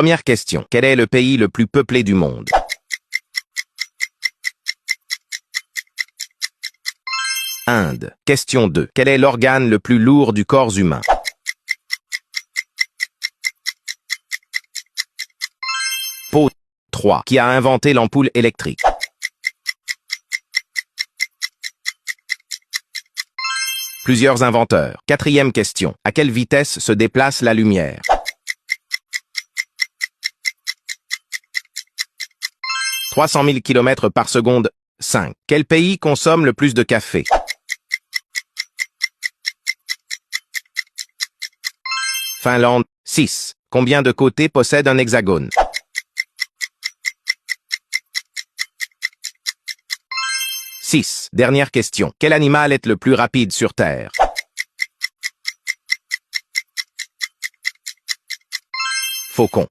Première question. Quel est le pays le plus peuplé du monde? Inde. Question 2. Quel est l'organe le plus lourd du corps humain? Peau. 3. Qui a inventé l'ampoule électrique? Plusieurs inventeurs. Quatrième question. À quelle vitesse se déplace la lumière? 300 000 km par seconde. 5. Quel pays consomme le plus de café? Finlande. 6. Combien de côtés possède un hexagone? 6. Dernière question. Quel animal est le plus rapide sur Terre? Faucon.